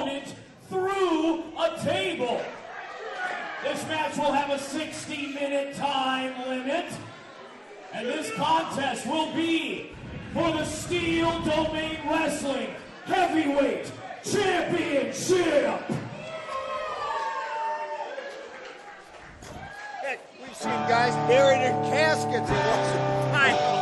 opponent through a table. This match will have a 60-minute time limit, and this contest will be for the Steel Domain Wrestling Heavyweight Championship. Heck, we've seen guys buried in caskets and lost some time.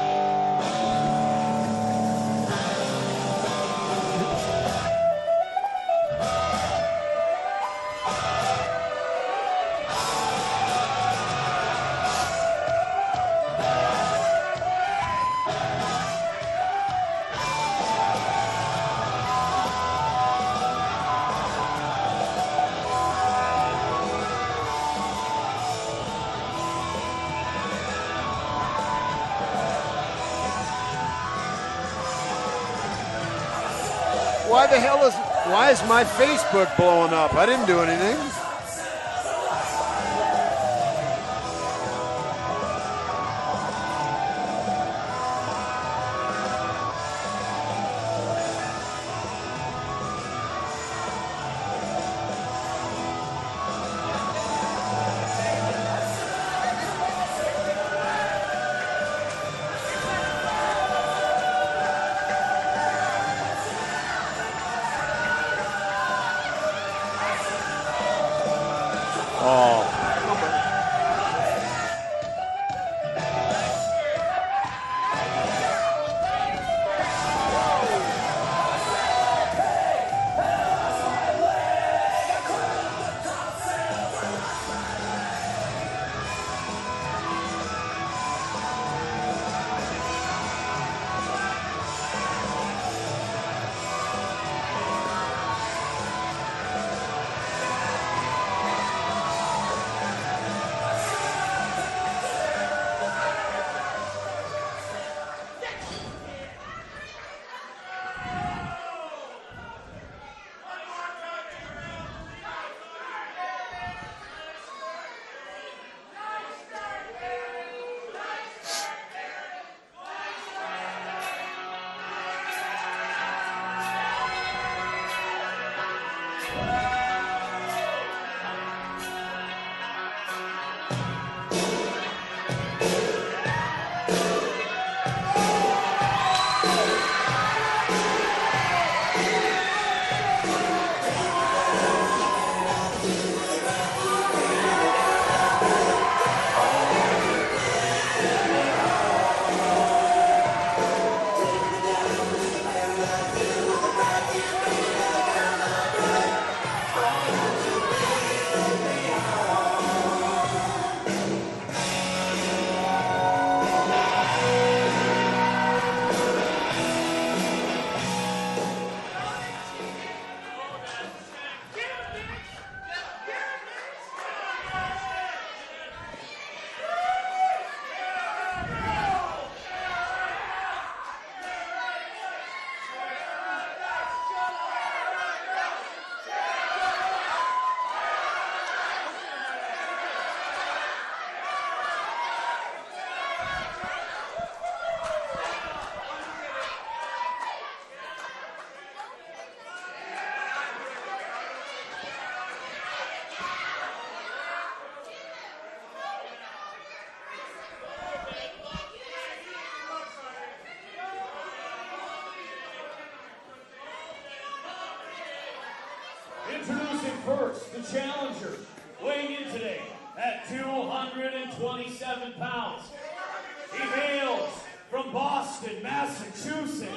Why is my Facebook blowing up? I didn't do anything. Introducing first, the challenger, weighing in today at 227 pounds. He hails from Boston, Massachusetts.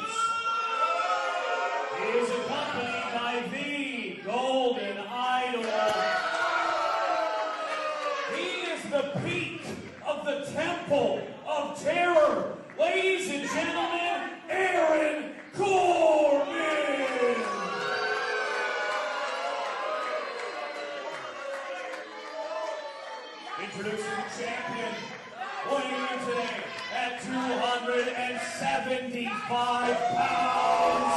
He is accompanied by the Golden Idol. He is the peak of the Temple of Terror. Ladies and gentlemen, Aaron Corbin. Introducing the champion, weighing in today at 275 pounds.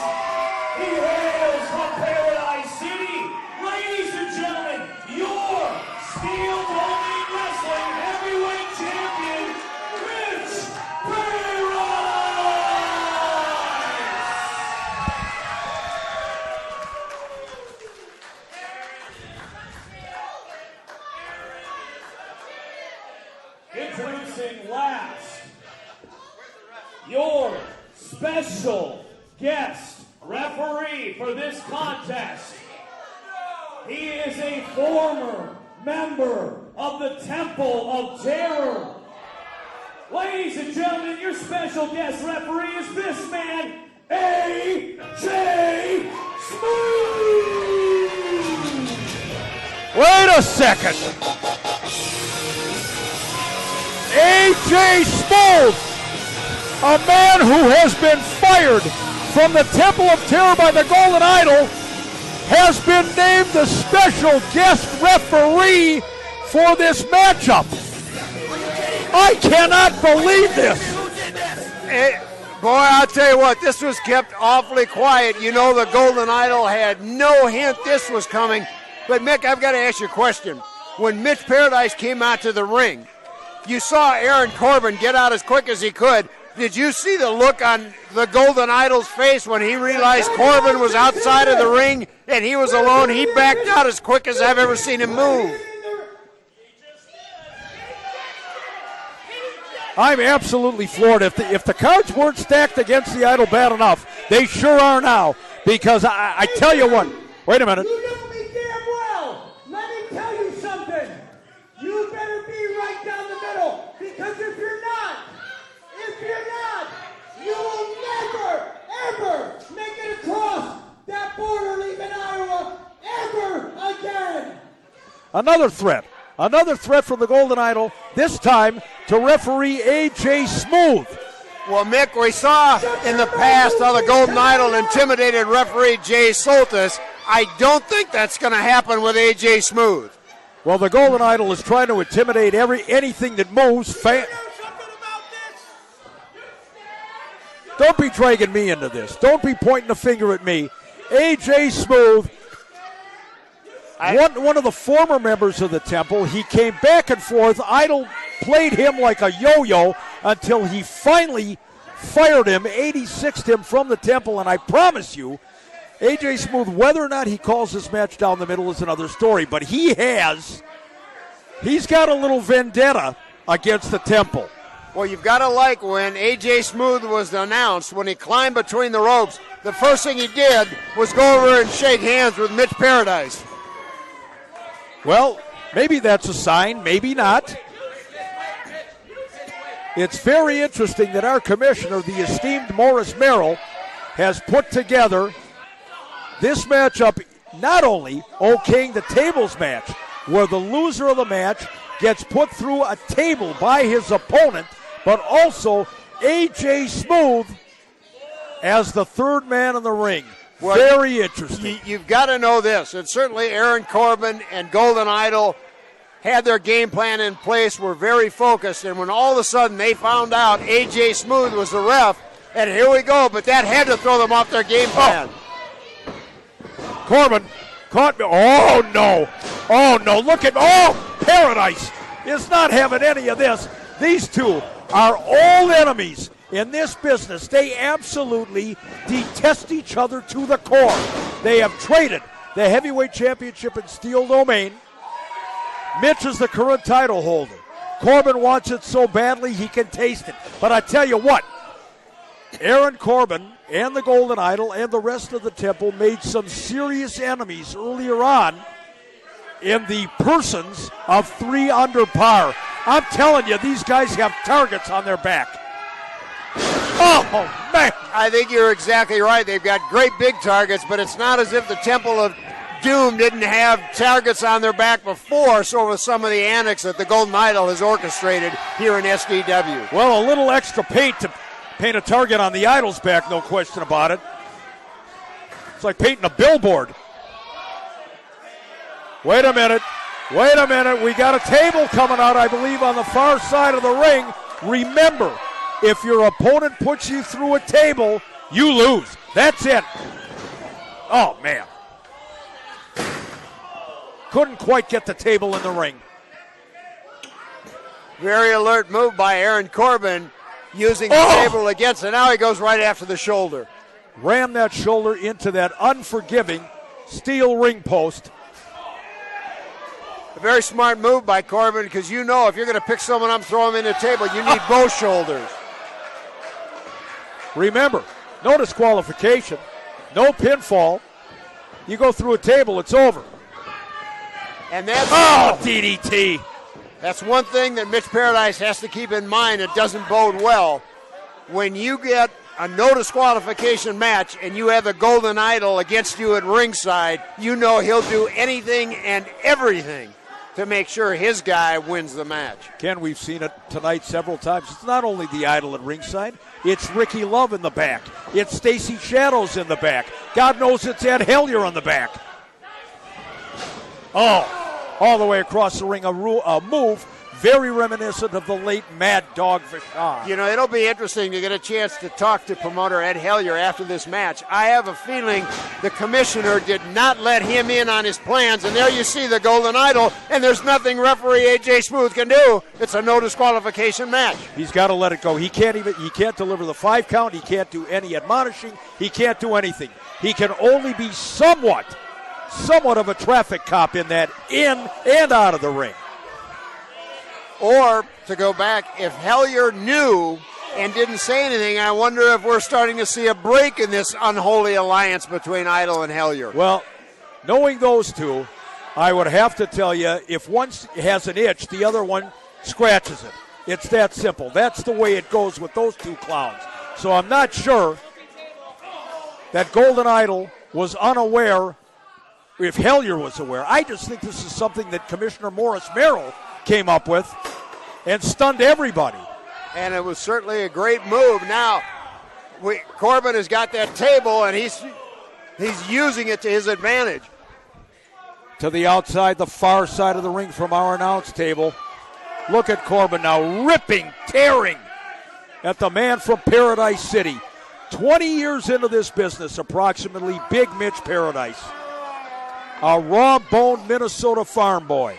He hails from Paradise City. Ladies and gentlemen, your Steel Domain Wrestling Heavyweight Champion, Mitch. introducing last, your special guest referee for this contest. He is a former member of the Temple of Terror. Ladies and gentlemen, your special guest referee is this man, AJ Smooth! Wait a second. AJ Smooth, a man who has been fired from the Temple of Terror by the Golden Idol, has been named the special guest referee for this matchup. I cannot believe this. Boy, I'll tell you what, this was kept awfully quiet. You know, the Golden Idol had no hint this was coming. But, Mick, I've got to ask you a question. When Mitch Paradise came out to the ring, you saw Aaron Corbin get out as quick as he could. Did you see the look on the Golden Idol's face when he realized Corbin was outside of the ring and he was alone? He backed out as quick as I've ever seen him move. I'm absolutely floored. If the cards weren't stacked against the Idol bad enough, they sure are now. Because I tell you what, wait a minute. You know me damn well. Let me tell you something. You better be right down the middle. Because if you're not, you will never, ever make it across that border leaving Iowa ever again. Another threat from the Golden Idol, this time to referee AJ Smooth. Well, Mick, we saw in the past how the Golden Idol intimidated referee Jay Soltis. I don't think that's going to happen with AJ Smooth. Well, the Golden Idol is trying to intimidate anything that moves. Don't be dragging me into this. Don't be pointing the finger at me. AJ Smooth, one of the former members of the Temple. He came back and forth. Idol played him like a yo-yo until he finally fired him, 86'd him from the Temple. And I promise you, AJ Smooth, whether or not he calls this match down the middle is another story. But he's got a little vendetta against the Temple. Well, you've got to like when AJ Smooth was announced, when he climbed between the ropes, the first thing he did was go over and shake hands with Mitch Paradise. Well, maybe that's a sign, maybe not. It's very interesting that our commissioner, the esteemed Morris Merrill, has put together this matchup, not only okaying the tables match, where the loser of the match gets put through a table by his opponent, but also AJ Smooth as the third man in the ring. Well, very interesting. You've got to know this, and certainly Aaron Corbin and Golden Idol had their game plan in place, were very focused, and when all of a sudden they found out AJ Smooth was the ref, and here we go, but that had to throw them off their game plan. Corbin caught me. Oh, no, look at, Paradise is not having any of this. These two are old enemies in this business. They absolutely detest each other to the core. They have traded the heavyweight championship in Steel Domain. Mitch is the current title holder. Corbin wants it so badly he can taste it. But I tell you what, Aaron Corbin and the Golden Idol and the rest of the Temple made some serious enemies earlier on in the persons of 3 under par. I'm telling you, these guys have targets on their back. Oh, man. I think you're exactly right. They've got great big targets, but it's not as if the Temple of Doom didn't have targets on their back before, so with some of the antics that the Golden Idol has orchestrated here in SDW. Well, a little extra paint to paint a target on the Idol's back, no question about it. It's like painting a billboard. Wait a minute. We got a table coming out, I believe, on the far side of the ring. Remember, if your opponent puts you through a table, you lose. That's it. Oh, man. Couldn't quite get the table in the ring. Very alert move by Aaron Corbin, using the table against it. Now he goes right after the shoulder. Ram that shoulder into that unforgiving steel ring post. A very smart move by Corbin because you know if you're going to pick someone up and throw him in the table, you need both shoulders. Remember, no disqualification, no pinfall. You go through a table, it's over. And that's DDT. That's one thing that Mitch Paradise has to keep in mind. It doesn't bode well. When you get a no disqualification match and you have the Golden Idol against you at ringside, you know he'll do anything and everything to make sure his guy wins the match. Ken, we've seen it tonight several times. It's not only the Idol at ringside, it's Ricky Love in the back. It's Stacy Shadows in the back. God knows it's Ed Hellier on the back. Oh, all the way across the ring, a move very reminiscent of the late Mad Dog Vachon. You know, it'll be interesting to get a chance to talk to promoter Ed Hellier after this match. I have a feeling the commissioner did not let him in on his plans, and there you see the Golden Idol, and there's nothing referee AJ Smooth can do. It's a no disqualification match. He's got to let it go. He can't deliver the 5 count. He can't do any admonishing. He can't do anything. He can only be somewhat of a traffic cop in that in and out of the ring. Or, to go back, if Hellier knew and didn't say anything, I wonder if we're starting to see a break in this unholy alliance between Idol and Hellier. Well, knowing those two, I would have to tell you, if one has an itch, the other one scratches it. It's that simple. That's the way it goes with those two clowns. So I'm not sure that Golden Idol was unaware, if Hellier was aware. I just think this is something that Commissioner Morris Merrill came up with and stunned everybody. And it was certainly a great move. Now, Corbin has got that table, and he's using it to his advantage. To the outside, the far side of the ring from our announce table. Look at Corbin now, ripping, tearing at the man from Paradise City. 20 years into this business, approximately, Big Mitch Paradise. A raw-boned Minnesota farm boy.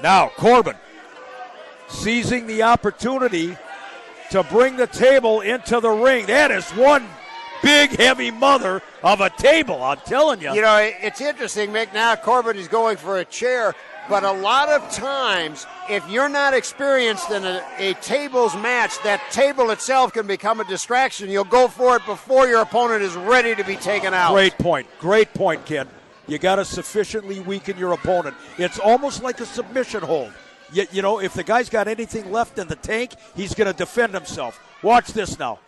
Now, Corbin seizing the opportunity to bring the table into the ring. That is one big, heavy mother of a table, I'm telling you. You know, it's interesting, Mick. Now Corbin is going for a chair, but a lot of times, if you're not experienced in a tables match, that table itself can become a distraction. You'll go for it before your opponent is ready to be taken out. Great point, Ken. You got to sufficiently weaken your opponent. It's almost like a submission hold. You know, if the guy's got anything left in the tank, he's going to defend himself. Watch this now.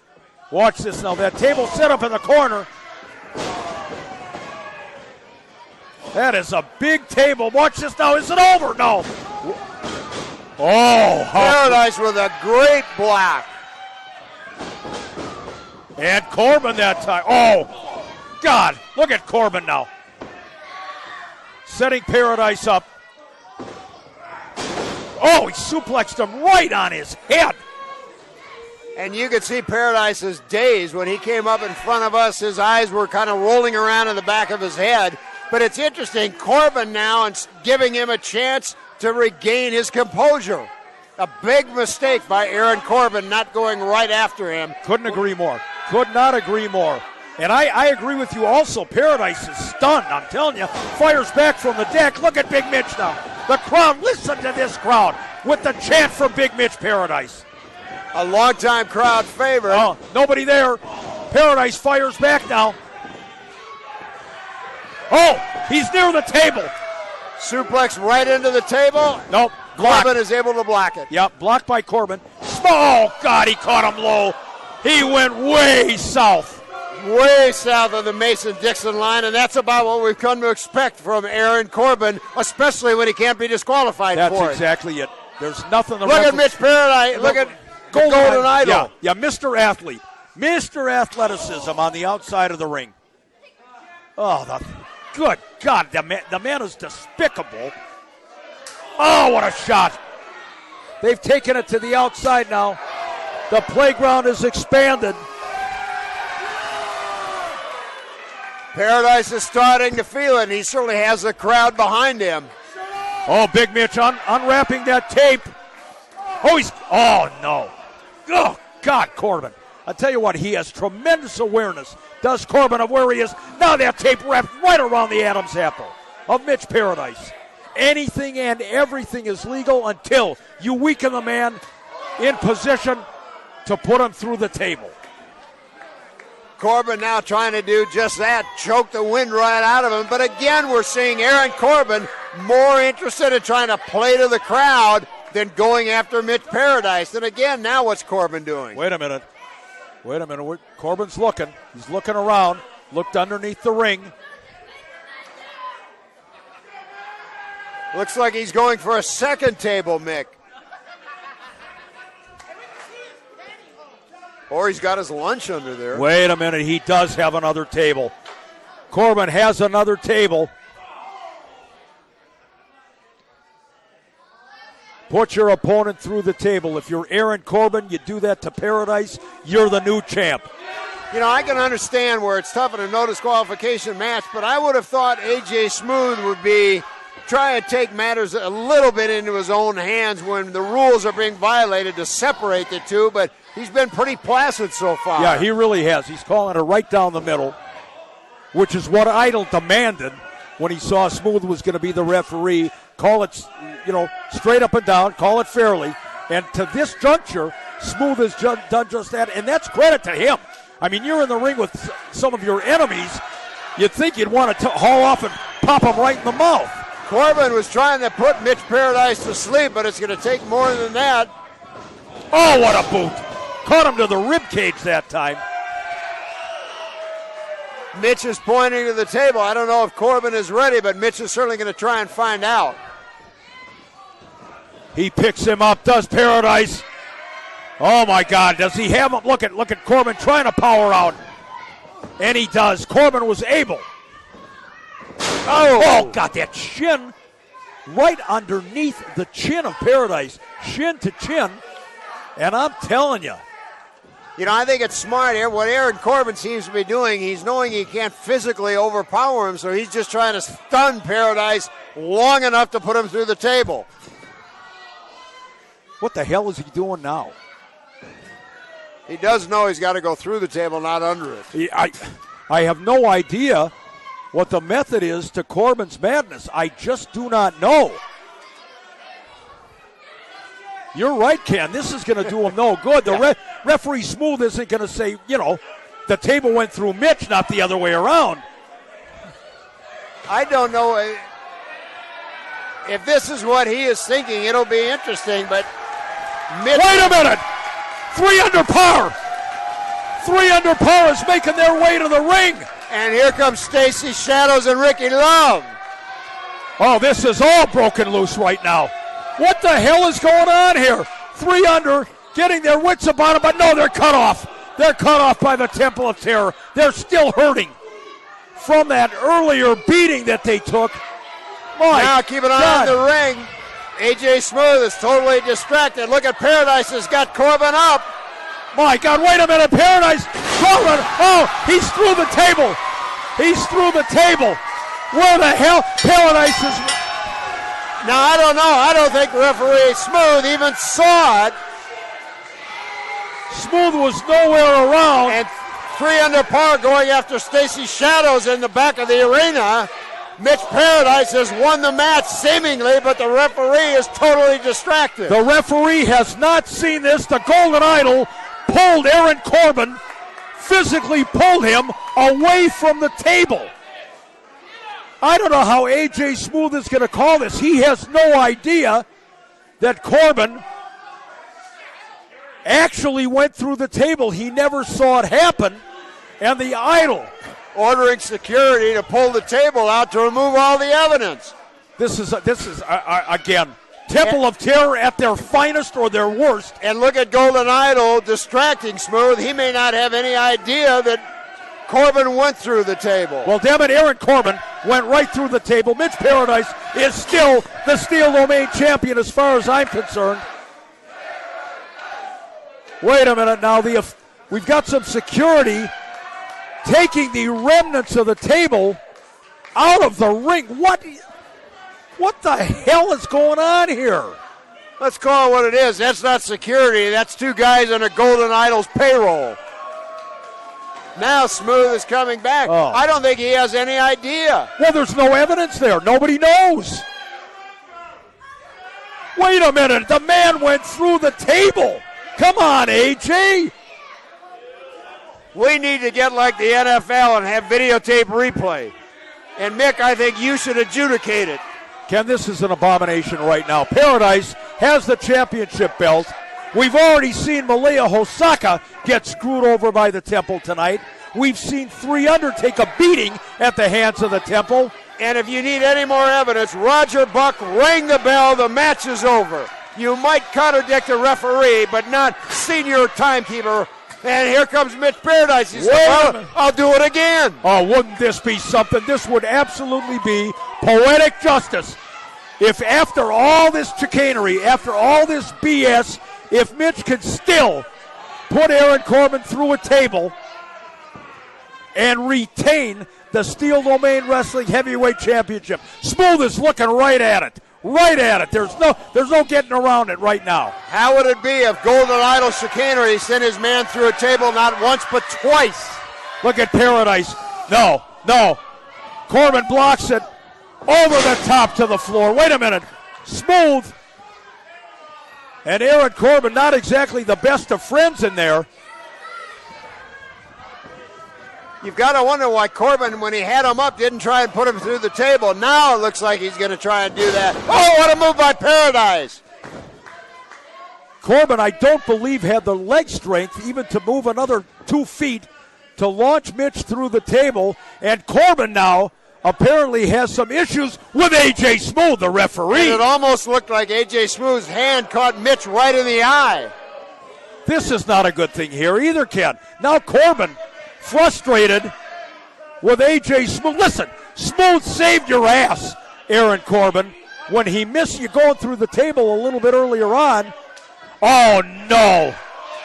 That table set up in the corner. That is a big table. Watch this now. Is it over? No. Oh, Paradise with a great block. And Corbin that time. Oh, God. Look at Corbin now. Setting Paradise up. Oh, he suplexed him right on his head. And you could see Paradise's daze when he came up in front of us. His eyes were kind of rolling around in the back of his head. But it's interesting, Corbin now and giving him a chance to regain his composure. A big mistake by Aaron Corbin not going right after him. Couldn't agree more. Could not agree more. And I agree with you also. Paradise is stunned, I'm telling you. Fires back from the deck. Look at Big Mitch now. The crowd, listen to this crowd with the chant for Big Mitch Paradise. A longtime crowd favorite. Oh, nobody there. Paradise fires back now. Oh, he's near the table. Suplex right into the table. Nope. Corbin is able to block it. Yep, blocked by Corbin. Oh, God, he caught him low. He went way south. Way south of the Mason-Dixon line, and that's about what we've come to expect from Aaron Corbin, especially when he can't be disqualified for it. That's exactly it. There's nothing. Look at Mitch Paradise. Look at Golden Idol. Yeah, Mr. Athlete. Mr. Athleticism on the outside of the ring. Oh, good God, the man is despicable. Oh, what a shot. They've taken it to the outside now. The playground is expanded. Paradise is starting to feel it, and he certainly has the crowd behind him. Oh, Big Mitch unwrapping that tape. Oh, no. Oh, God, Corbin. I tell you what, he has tremendous awareness, does Corbin, of where he is. Now that tape wrapped right around the Adam's apple of Mitch Paradise. Anything and everything is legal until you weaken the man in position to put him through the table. Corbin now trying to do just that, choke the wind right out of him. But again, we're seeing Aaron Corbin more interested in trying to play to the crowd than going after Mitch Paradise. And again, now what's Corbin doing? Wait a minute. Corbin's looking. He's looking around. Looked underneath the ring. Looks like he's going for a second table, Mick. Or he's got his lunch under there. Wait a minute, he does have another table. Corbin has another table. Put your opponent through the table. If you're Aaron Corbin, you do that to Paradise, you're the new champ. You know, I can understand where it's tough in a no disqualification match, but I would have thought A.J. Smooth would be trying to take matters a little bit into his own hands when the rules are being violated to separate the two, but he's been pretty placid so far. Yeah, he really has. He's calling it right down the middle, which is what Ttile demanded when he saw Smooth was going to be the referee. Call it, straight up and down, call it fairly. And to this juncture, Smooth has done just that, and that's credit to him. I mean, you're in the ring with some of your enemies. You'd think you'd want to haul off and pop them right in the mouth. Corbin was trying to put Mitch Paradise to sleep, but it's going to take more than that. Oh, what a boot. Caught him to the rib cage that time. Mitch is pointing to the table. I don't know if Corbin is ready, but Mitch is certainly going to try and find out. He picks him up, does Paradise. Oh, my God. Does he have him? Look at Corbin trying to power out. And he does. Corbin was able. Oh, got that shin right underneath the chin of Paradise. Shin to chin. And I'm telling you. I think it's smart here. What Aaron Corbin seems to be doing, he's knowing he can't physically overpower him, so he's just trying to stun Paradise long enough to put him through the table. What the hell is he doing now? He does know he's got to go through the table, not under it. I have no idea what the method is to Corbin's madness. I just do not know. You're right, Ken. This is going to do him no good. The referee Smooth isn't going to say, the table went through Mitch, not the other way around. I don't know if this is what he is thinking. It'll be interesting, but Mitch. Wait a minute. 3 under par. 3 under par is making their way to the ring. And here comes Stacy Shadows and Ricky Love. Oh, this is all broken loose right now. What the hell is going on here? 3 under, getting their wits about it, but no, they're cut off. They're cut off by the Temple of Terror. They're still hurting from that earlier beating that they took. Now keep an eye on the ring. A.J. Smooth is totally distracted. Look at Paradise has got Corbin up. My God, wait a minute, Paradise. Corbin, he's through the table. He's through the table. Where the hell? Paradise is... Now, I don't know. I don't think referee Smooth even saw it. Smooth was nowhere around. And 3 under par going after Stacy Shadows in the back of the arena. Mitch Paradise has won the match seemingly, but the referee is totally distracted. The referee has not seen this. The Golden Idol pulled Aaron Corbin, physically pulled him away from the table. I don't know how A.J. Smooth is going to call this. He has no idea that Corbin actually went through the table. He never saw it happen. And the Idol ordering security to pull the table out to remove all the evidence. This is again, Temple of Terror at their finest or their worst. And look at Golden Idol distracting Smooth. He may not have any idea that Corbin went through the table. Well, damn it, Aaron Corbin went right through the table. Mitch Paradise is still the Steel Domain champion as far as I'm concerned. Wait a minute now. We've got some security taking the remnants of the table out of the ring. What the hell is going on here? Let's call it what it is. That's not security. That's 2 guys on a Golden Idol's payroll. Now Smooth is coming back. Oh. I don't think he has any idea. Well, there's no evidence there. Nobody knows. Wait a minute. The man went through the table. Come on, AJ. We need to get like the NFL and have videotape replay. And Mick, I think you should adjudicate it. Ken, this is an abomination right now. Paradise has the championship belt. We've already seen Malia Hosaka get screwed over by the Temple tonight. We've seen 3 Under take a beating at the hands of the Temple. And if you need any more evidence, Roger Buck rang the bell. The match is over. You might contradict the referee, but not senior timekeeper. And here comes Mitch Paradise. He said, well, I'll do it again. Oh, wouldn't this be something? This would absolutely be poetic justice. If after all this chicanery, after all this BS, if Mitch can still put Aaron Corbin through a table and retain the Steel Domain Wrestling Heavyweight Championship. Smooth is looking right at it. Right at it. There's no getting around it right now. How would it be if Golden Idol chicanery sent his man through a table not once but twice? Look at Paradise. No. Corbin blocks it over the top to the floor. Wait a minute. Smooth. And Aaron Corbin, not exactly the best of friends in there. You've got to wonder why Corbin, when he had him up, didn't try and put him through the table. Now it looks like he's going to try and do that. Oh, what a move by Paradise. Corbin, I don't believe, had the leg strength even to move another 2 feet to launch Mitch through the table. And Corbin now apparently has some issues with A.J. Smooth, the referee. And it almost looked like A.J. Smooth's hand caught Mitch right in the eye. This is not a good thing here either, Ken. Now Corbin, frustrated with A.J. Smooth. Listen, Smooth saved your ass, Aaron Corbin, when he missed you going through the table a little bit earlier on. Oh, no.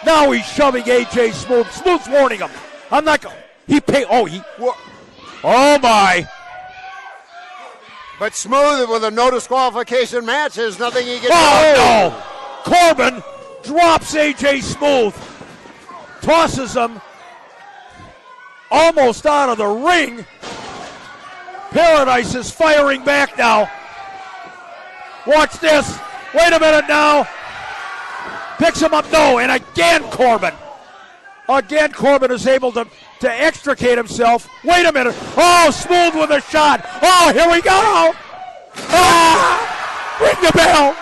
Now he's shoving A.J. Smooth. Smooth's warning him. I'm not going. Oh, my. But Smooth, with a no disqualification match, there's nothing he can do. Oh, no. Corbin drops A.J. Smooth. Tosses him almost out of the ring. Paradise is firing back now. Watch this. Wait a minute now. Picks him up. No, and again Corbin. Again Corbin is able to extricate himself. Wait a minute. Oh, Smooth with a shot. Oh, here we go. Ah! Ring the bell.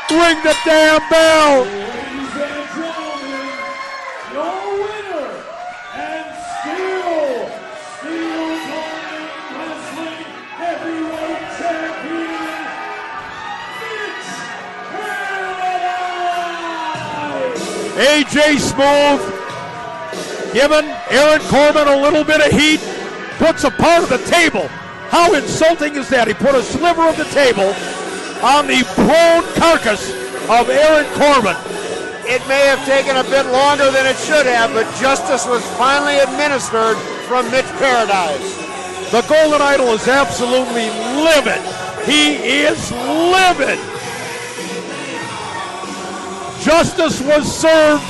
Ring the damn bell. Ladies and gentlemen, your winner and Steel Domain Wrestling Heavyweight Champion, Mitch Paradise. A.J. Smooth giving Aaron Corbin a little bit of heat, puts a part of the table. How insulting is that? He put a sliver of the table on the prone carcass of Aaron Corbin. It may have taken a bit longer than it should have, but justice was finally administered from Mitch Paradise. The Golden Idol is absolutely livid. He is livid. Justice was served.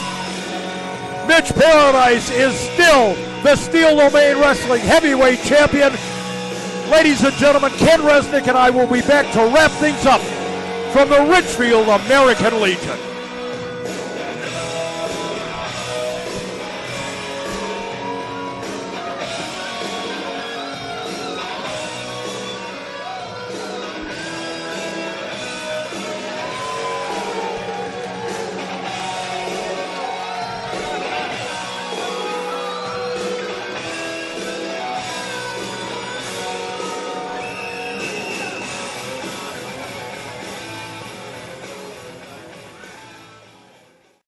Mitch Paradise is still the Steel Domain Wrestling Heavyweight Champion. Ladies and gentlemen, Ken Resnick and I will be back to wrap things up from the Richfield American Legion.